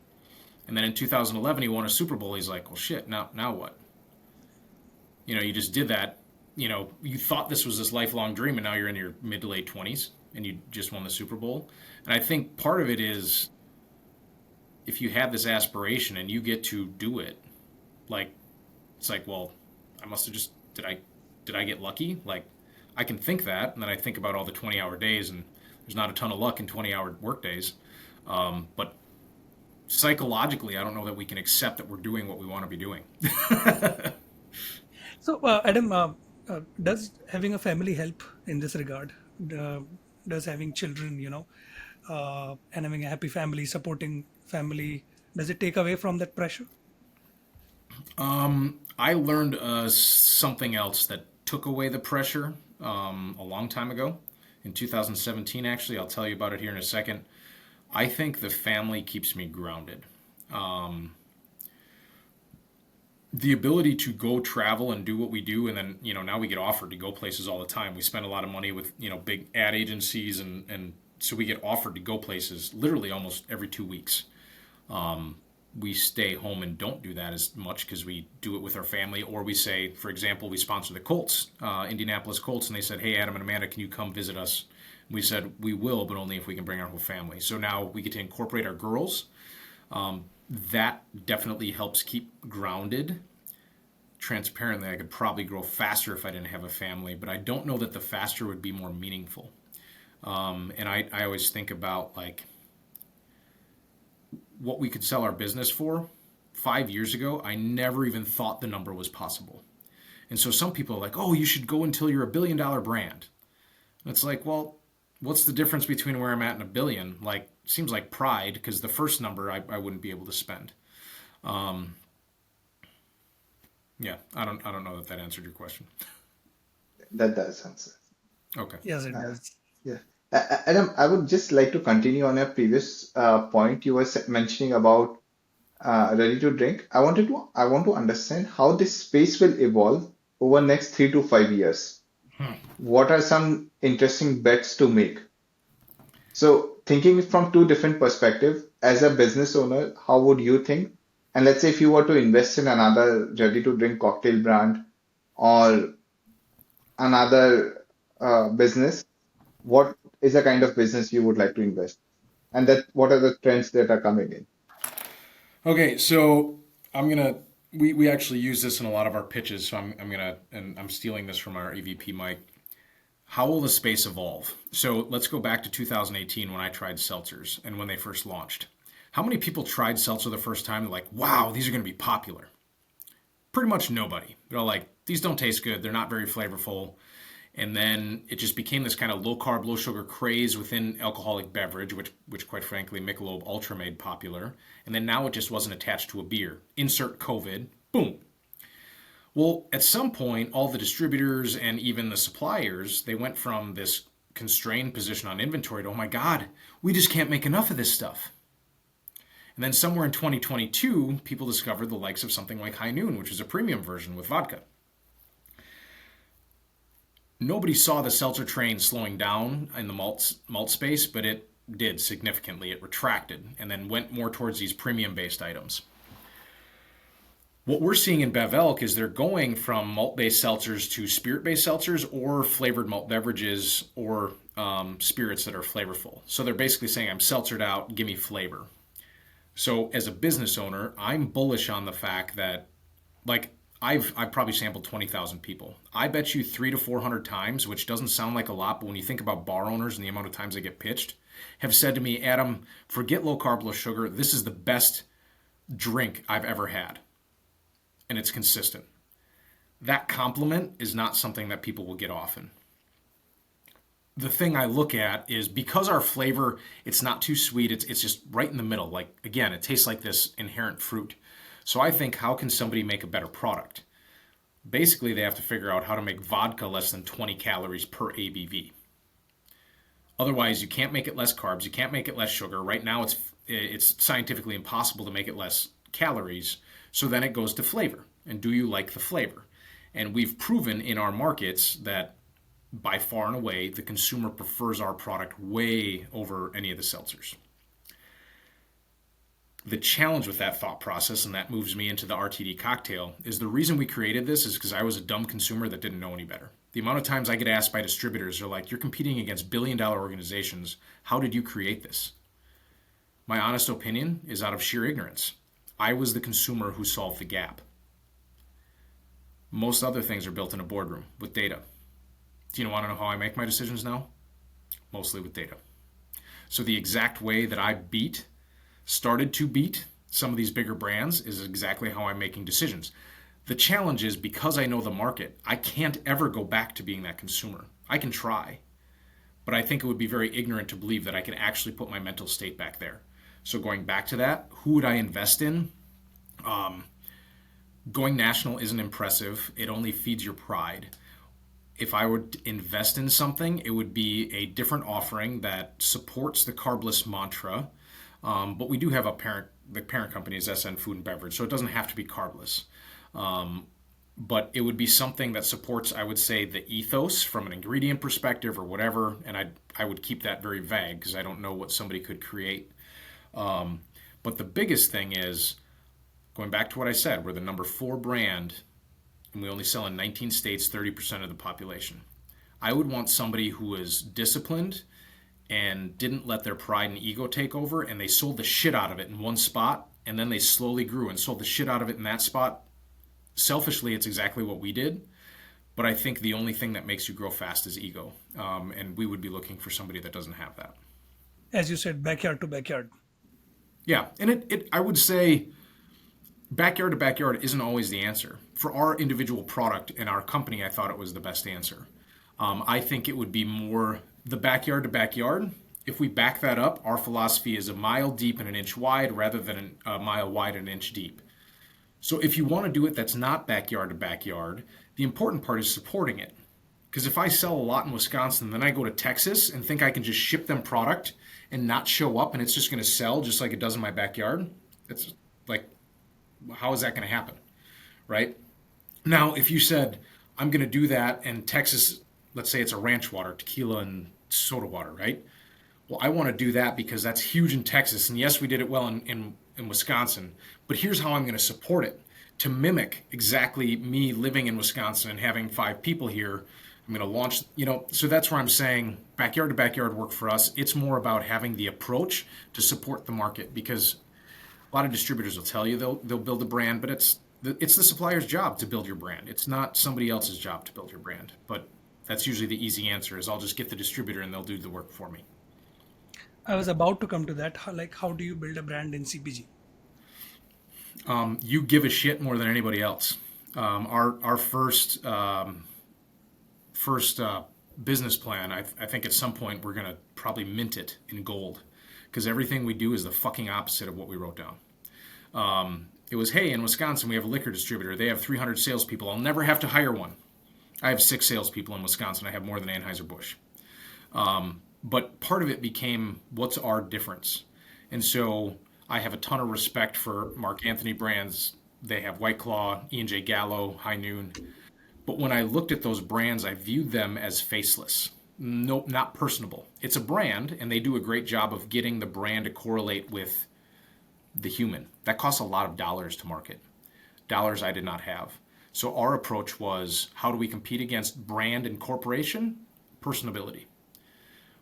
And then in 2011, he won a Super Bowl. He's like, well, shit, now what? You just did that. You thought this was this lifelong dream, and now you're in your mid to late 20s, and you just won the Super Bowl. And I think part of it is if you have this aspiration and you get to do it, like, it's like, well, I must have just, did I get lucky? Like, I can think that, and then I think about all the 20-hour days, and there's not a ton of luck in 20-hour work days. But psychologically, I don't know that we can accept that we're doing what we want to be doing. So, Adam, does having a family help in this regard? Does having children, and having a happy family, supporting family, does it take away from that pressure? I learned something else that took away the pressure a long time ago. In 2017, actually, I'll tell you about it here in a second. I think the family keeps me grounded. The ability to go travel and do what we do, and then now we get offered to go places all the time. We spend a lot of money with big ad agencies, and so we get offered to go places literally almost every 2 weeks. We stay home and don't do that as much because we do it with our family, or we say, for example, we sponsor the Colts, Indianapolis Colts, and they said, hey, Adam and Amanda, can you come visit us? We said, we will, but only if we can bring our whole family. So now we get to incorporate our girls. That definitely helps keep grounded. Transparently, I could probably grow faster if I didn't have a family, but I don't know that the faster would be more meaningful. And I always think about, like, what we could sell our business for. 5 years ago, I never even thought the number was possible. And so some people are like, oh, you should go until you're $1 billion brand. And it's like, well, what's the difference between where I'm at and $1 billion? Like, seems like pride, because the first number I wouldn't be able to spend. Yeah, I don't know that answered your question. That does answer. Okay. Yes, it does. Yeah. Adam, I would just like to continue on a previous point you were mentioning about ready to drink. I want to understand how this space will evolve over next 3 to 5 years? What are some interesting bets to make? So thinking from two different perspectives, as a business owner, how would you think? And let's say if you were to invest in another ready to drink cocktail brand or another business, what is the kind of business you would like to invest? And that what are the trends that are coming in? Okay, so I'm gonna we actually use this in a lot of our pitches. So I'm gonna and I'm stealing this from our EVP Mike. How will the space evolve? So let's go back to 2018 when I tried seltzers and when they first launched. How many people tried seltzer the first time? They're like, wow, these are going to be popular. Pretty much nobody. They're all like, these don't taste good. They're not very flavorful. And then it just became this kind of low carb, low sugar craze within alcoholic beverage, which quite frankly Michelob Ultra made popular. And then now it just wasn't attached to a beer. Insert COVID, boom. Well, at some point, all the distributors and even the suppliers, they went from this constrained position on inventory to, oh my God, we just can't make enough of this stuff. And then somewhere in 2022, people discovered the likes of something like High Noon, which is a premium version with vodka. Nobody saw the seltzer train slowing down in the malt space, but it did significantly. It retracted and then went more towards these premium-based items. What we're seeing in Bev Elk is they're going from malt-based seltzers to spirit-based seltzers or flavored malt beverages or spirits that are flavorful. So they're basically saying, I'm seltzered out, give me flavor. So as a business owner, I'm bullish on the fact that, like, I've probably sampled 20,000 people. I bet you 300 to 400 times, which doesn't sound like a lot, but when you think about bar owners and the amount of times they get pitched, have said to me, Adam, forget low carb, low sugar. This is the best drink I've ever had. And it's consistent. That compliment is not something that people will get often. The thing I look at is because our flavor, it's not too sweet, it's just right in the middle. Like, again, it tastes like this inherent fruit. So I think, how can somebody make a better product? Basically, they have to figure out how to make vodka less than 20 calories per ABV. Otherwise, you can't make it less carbs, you can't make it less sugar. Right now, it's scientifically impossible to make it less calories. So then it goes to flavor. And do you like the flavor? And we've proven in our markets that by far and away, the consumer prefers our product way over any of the seltzers. The challenge with that thought process, and that moves me into the RTD cocktail, is the reason we created this is because I was a dumb consumer that didn't know any better. The amount of times I get asked by distributors, they're like, you're competing against billion-dollar organizations. How did you create this? My honest opinion is out of sheer ignorance. I was the consumer who solved the gap. Most other things are built in a boardroom with data. Do you want to know how I make my decisions now? Mostly with data. So the exact way that I started to beat some of these bigger brands is exactly how I'm making decisions. The challenge is, because I know the market, I can't ever go back to being that consumer. I can try, but I think it would be very ignorant to believe that I can actually put my mental state back there. So going back to that, who would I invest in? Going national isn't impressive. It only feeds your pride. If I would invest in something, it would be a different offering that supports the carbless mantra. But we do have the parent company is SN Food and Beverage, so it doesn't have to be carbless. But it would be something that supports, I would say, the ethos from an ingredient perspective or whatever. And I would keep that very vague because I don't know what somebody could create. But the biggest thing is, going back to what I said, we're the number 4 brand, and we only sell in 19 states, 30% of the population. I would want somebody who is disciplined and didn't let their pride and ego take over, and they sold the shit out of it in one spot, and then they slowly grew and sold the shit out of it in that spot. Selfishly, it's exactly what we did, but I think the only thing that makes you grow fast is ego, and we would be looking for somebody that doesn't have that. As you said, backyard to backyard. Yeah, and I would say backyard to backyard isn't always the answer. For our individual product and our company, I thought it was the best answer. I think it would be more the backyard to backyard. If we back that up, our philosophy is a mile deep and an inch wide rather than a mile wide and an inch deep. So if you want to do it that's not backyard to backyard, the important part is supporting it. Because if I sell a lot in Wisconsin, then I go to Texas and think I can just ship them product and not show up and it's just going to sell just like it does in my backyard, it's like, how is that going to happen, right? Now, if you said, I'm going to do that. And Texas, let's say it's a ranch water, tequila and soda water, right? Well, I want to do that because that's huge in Texas. And yes, we did it well in Wisconsin. But here's how I'm going to support it to mimic exactly me living in Wisconsin and having 5 people here. I'm going to launch, so that's where I'm saying backyard to backyard work for us. It's more about having the approach to support the market because a lot of distributors will tell you they'll build a brand, but it's the supplier's job to build your brand. It's not somebody else's job to build your brand. But that's usually the easy answer is I'll just get the distributor and they'll do the work for me. I was about to come to that. How do you build a brand in CPG? You give a shit more than anybody else. Our first business plan, I think at some point we're going to probably mint it in gold because everything we do is the fucking opposite of what we wrote down. It was, hey, in Wisconsin, we have a liquor distributor. They have 300 salespeople. I'll never have to hire one. I have 6 salespeople in Wisconsin. I have more than Anheuser-Busch. But part of it became, what's our difference? And so I have a ton of respect for Mark Anthony brands. They have White Claw, E&J Gallo, High Noon. But when I looked at those brands, I viewed them as faceless. Nope, not personable. It's a brand, and they do a great job of getting the brand to correlate with the human. That costs a lot of dollars to market. Dollars I did not have. So our approach was, how do we compete against brand and corporation? Personability.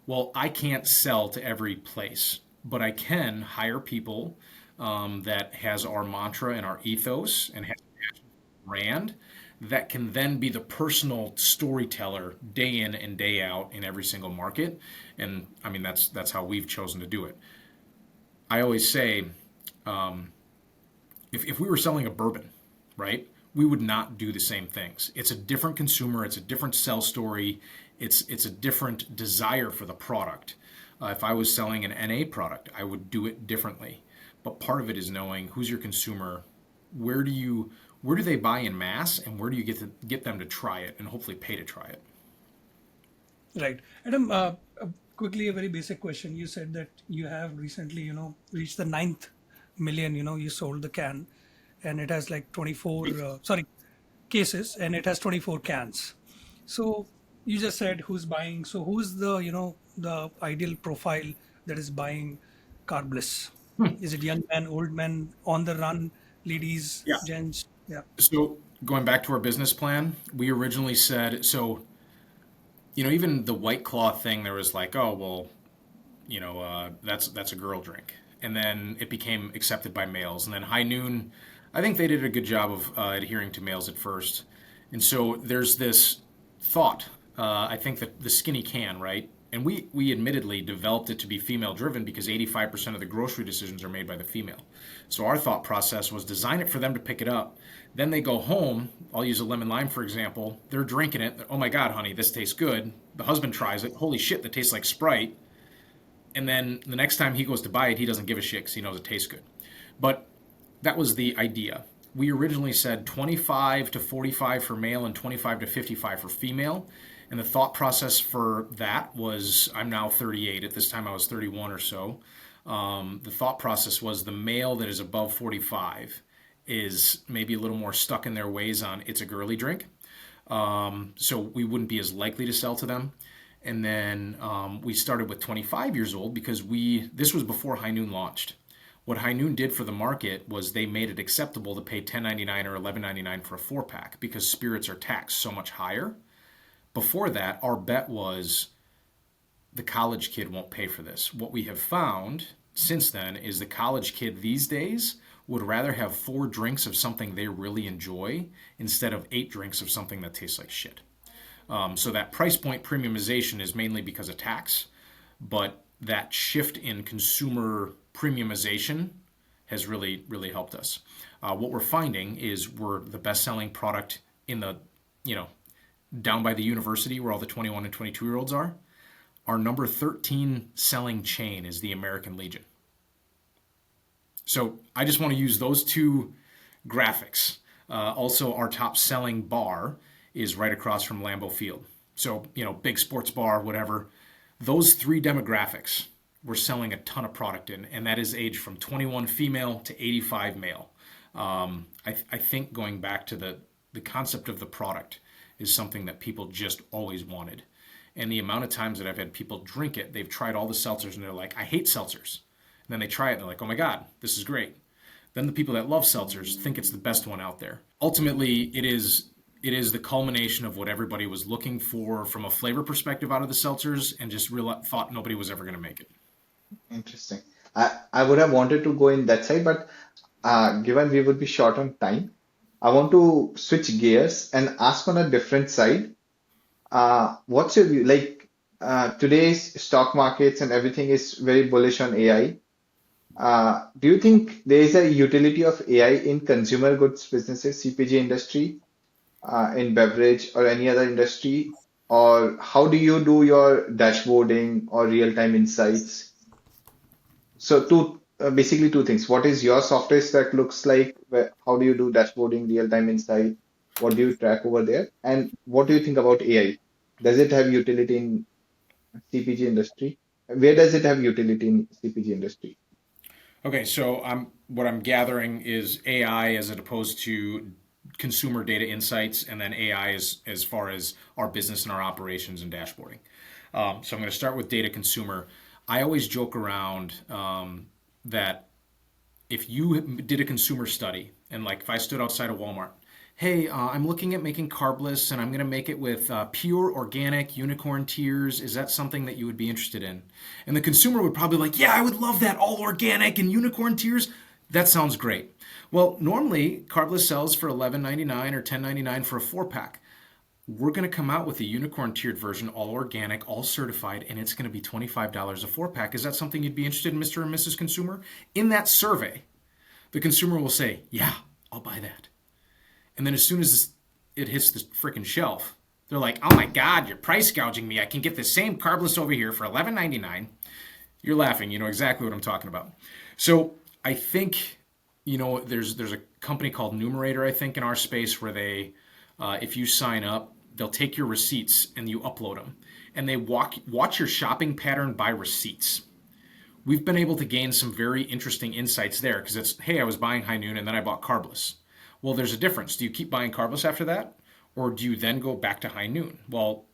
Well, I can't sell to every place, but I can hire people that has our mantra and our ethos and has a brand that can then be the personal storyteller day in and day out in every single market. And I mean, that's how we've chosen to do it. I always say, if we were selling a bourbon, right, we would not do the same things. It's a different consumer. It's a different sell story. It's a different desire for the product. If I was selling an NA product, I would do it differently. But part of it is knowing who's your consumer, where do they buy in mass, and where do you get them to try it and hopefully pay to try it. Right. Adam, quickly, a very basic question. You said that you have recently, reached the 9th million, you sold the can, and it has like 24, cases, and it has 24 cans. So you just said who's buying. So who's the ideal profile that is buying Carbliss? Is it young men, old men, on the run, ladies, Yeah. gents? Yeah. So going back to our business plan, we originally said, even the White Claw thing, there was like, oh, well, that's a girl drink. And then it became accepted by males. And then High Noon, I think they did a good job of adhering to males at first. And so there's this thought, I think that the skinny can, right? And we admittedly developed it to be female driven because 85% of the grocery decisions are made by the female. So our thought process was design it for them to pick it up. Then they go home. I'll use a lemon lime, for example. They're drinking it. Oh my God, honey, this tastes good. The husband tries it. Holy shit, that tastes like Sprite. And then the next time he goes to buy it, he doesn't give a shit because he knows it tastes good. But that was the idea. We originally said 25 to 45 for male and 25 to 55 for female. And the thought process for that was, I'm now 38. At this time, I was 31 or so. The thought process was the male that is above 45 is maybe a little more stuck in their ways on it's a girly drink. So we wouldn't be as likely to sell to them. And then we started with 25 years old because this was before High Noon launched. What High Noon did for the market was they made it acceptable to pay $10.99 or $11.99 for a 4-pack because spirits are taxed so much higher. Before that, our bet was the college kid won't pay for this. What we have found since then is the college kid these days would rather have 4 drinks of something they really enjoy instead of 8 drinks of something that tastes like shit. So that price point premiumization is mainly because of tax, but that shift in consumer premiumization has really, really helped us. What we're finding is we're the best-selling product in the, down by the university where all the 21 and 22-year-olds are. Our number 13 selling chain is the American Legion. So I just want to use those 2 graphics. Also, our top selling bar is right across from Lambeau Field. So, big sports bar, whatever. Those 3 demographics we're selling a ton of product in, and that is aged from 21 female to 85 male. I think going back to the concept of the product is something that people just always wanted. And the amount of times that I've had people drink it, they've tried all the seltzers and they're like, I hate seltzers. And then they try it and they're like, oh my God, this is great. Then the people that love seltzers think it's the best one out there. Ultimately, it is the culmination of what everybody was looking for from a flavor perspective out of the seltzers and just thought nobody was ever going to make it. Interesting. I would have wanted to go in that side, but given we would be short on time, I want to switch gears and ask on a different side. What's your view? Like today's stock markets and everything is very bullish on AI. Do you think there is a utility of AI in consumer goods businesses, CPG industry, in beverage or any other industry? Or how do you do your dashboarding or real-time insights? So basically two things. What is your software stack looks like? How do you do dashboarding, real-time insight? What do you track over there? And what do you think about AI? Does it have utility in CPG industry? Where does it have utility in CPG industry? Okay, so what I'm gathering is AI as opposed to consumer data insights, and then AI as far as our business and our operations and dashboarding. So I'm going to start with data consumer. I always joke around that if you did a consumer study, and like if I stood outside of Walmart, hey, I'm looking at making Carbliss and I'm going to make it with pure organic unicorn tears. Is that something that you would be interested in? And the consumer would probably be like, yeah, I would love that, all organic and unicorn tears. That sounds great. Well, normally Carbliss sells for $11.99 or $10.99 for a 4-pack. We're going to come out with a unicorn tiered version, all organic, all certified, and it's going to be $25 a 4-pack. Is that something you'd be interested in, Mr. and Mrs. Consumer? In that survey, the consumer will say, yeah, I'll buy that. And then as soon as it hits the freaking shelf, they're like, oh my God, you're price gouging me. I can get the same Carbliss over here for $11.99. You're laughing. You know exactly what I'm talking about. So I think, there's a company called Numerator, I think, in our space where they, if you sign up, they'll take your receipts and you upload them. And they watch your shopping pattern by receipts. We've been able to gain some very interesting insights there because it's, hey, I was buying High Noon and then I bought Carbliss. Well, there's a difference. Do you keep buying Carbliss after that? Or do you then go back to High Noon? Well,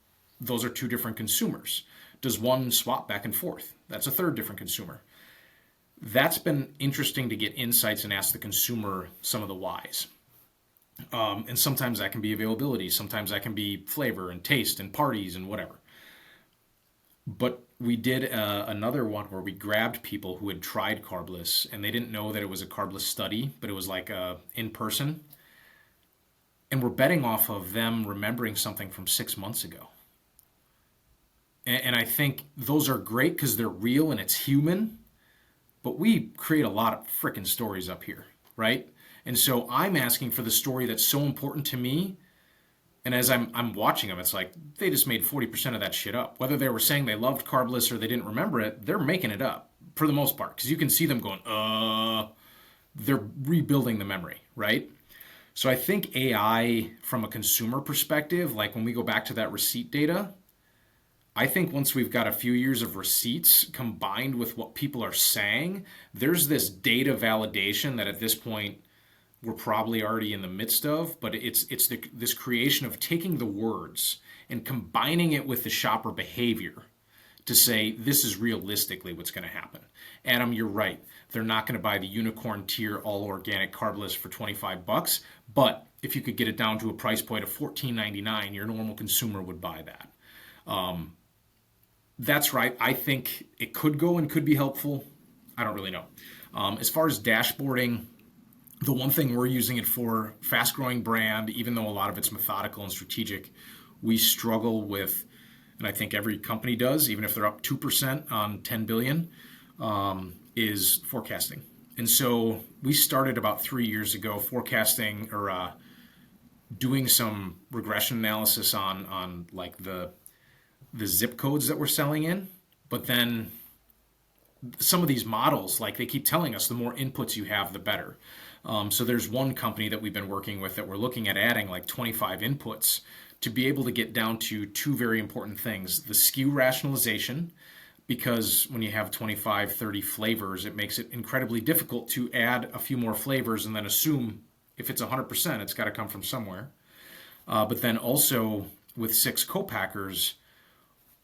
those are two different consumers. Does one swap back and forth? That's a third different consumer. That's been interesting to get insights and ask the consumer some of the whys. And sometimes that can be availability. Sometimes that can be flavor and taste and parties and whatever. But we did another one where we grabbed people who had tried Carbliss and they didn't know that it was a Carbliss study, but it was like in person. And we're betting off of them remembering something from 6 months ago. And I think those are great because they're real and it's human. But we create a lot of freaking stories up here, right? And so I'm asking for the story that's so important to me. And as I'm watching them, it's like they just made 40% of that shit up. Whether they were saying they loved Carbliss or they didn't remember it, they're making it up for the most part. Because you can see them going, they're rebuilding the memory, right? So I think AI from a consumer perspective, like when we go back to that receipt data, I think once we've got a few years of receipts combined with what people are saying, there's this data validation that at this point we're probably already in the midst of, but it's this creation of taking the words and combining it with the shopper behavior to say this is realistically what's going to happen. Adam, you're right. They're not going to buy the unicorn tier all organic Carbliss for $25, but if you could get it down to a price point of $14.99, your normal consumer would buy that. That's right. I think it could go and could be helpful. I don't really know. As far as dashboarding, the one thing we're using it for, fast-growing brand, even though a lot of it's methodical and strategic, we struggle with, and I think every company does, even if they're up 2% on 10 billion, is forecasting. And so we started about 3 years ago forecasting or doing some regression analysis on like the zip codes that we're selling in, but then some of these models, like they keep telling us the more inputs you have, the better. So there's one company that we've been working with that we're looking at adding like 25 inputs to be able to get down to two very important things. The SKU rationalization, because when you have 25, 30 flavors, it makes it incredibly difficult to add a few more flavors and then assume if it's 100%, it's got to come from somewhere. But then also with 6 co-packers,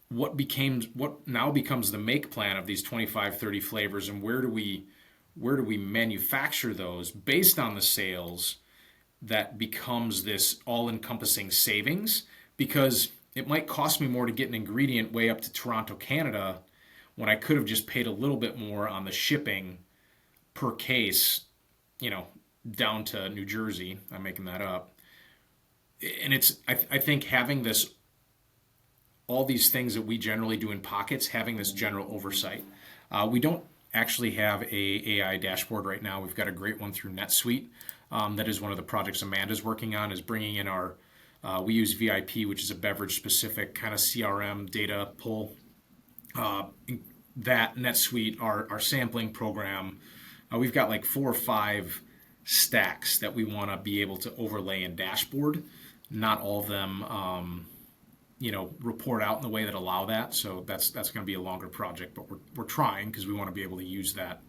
what now becomes the make plan of these 25, 30 flavors, and where do we manufacture those based on the sales that becomes this all-encompassing savings, because it might cost me more to get an ingredient way up to Toronto, Canada, when I could have just paid a little bit more on the shipping per case, down to New Jersey. I'm making that up. And I think having all these things that we generally do in pockets, having this general oversight. We don't actually have a AI dashboard right now. We've got a great one through NetSuite. That is one of the projects Amanda's working on, is bringing in we use VIP, which is a beverage specific kind of CRM data pull. That NetSuite, our sampling program, we've got like 4 or 5 stacks that we want to be able to overlay in dashboard. Not all of them, report out in the way that allow that. So that's going to be a longer project, but we're trying, because we want to be able to use that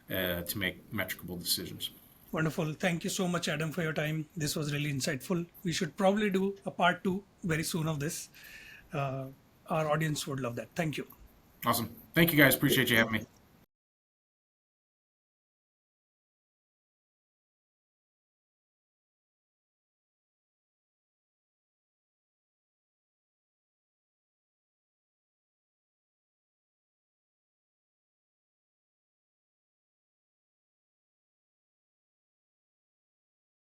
to make metricable decisions. Wonderful. Thank you so much, Adam, for your time. This was really insightful. We should probably do a part 2 very soon of this. Our audience would love that. Thank you. Awesome. Thank you, guys. Appreciate you having me.